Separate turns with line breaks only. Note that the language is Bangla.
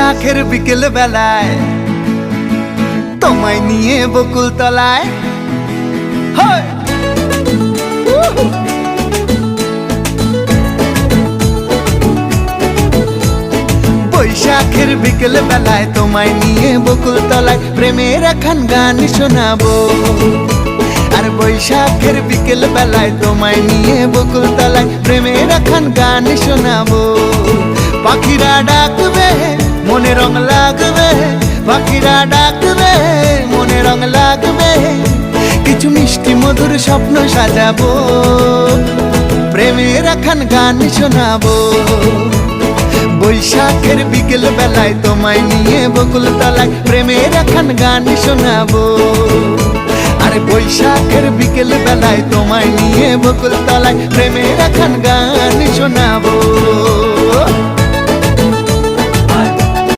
বৈশাখের বিকেল বেলায় তোমায় নিয়ে বকুল তলায় বৈশাখের বিকেল বেলায় তোমায় নিয়ে বকুল তলায় প্রেমের একখান গান শোনাবো। আর বৈশাখের বিকেল বেলায় তোমায় নিয়ে বকুল তলায় প্রেমের একখান গান শোনাবো। পাখিরা ডাকবে মনে রং লাগবে, পাখিরা ডাকবে মনে রং লাগবে, কিছু মিষ্টি মধুর স্বপ্ন সাজাবো, প্রেমের একখান গান শোনাবো। বৈশাখের বিকেল বেলায় তোমায় নিয়ে বকুল তলায় প্রেমের একখান গান শোনাবো। আরে বৈশাখের বিকেল বেলায় তোমায় নিয়ে বকুল তলায় প্রেমের একখান গান শোনাবো।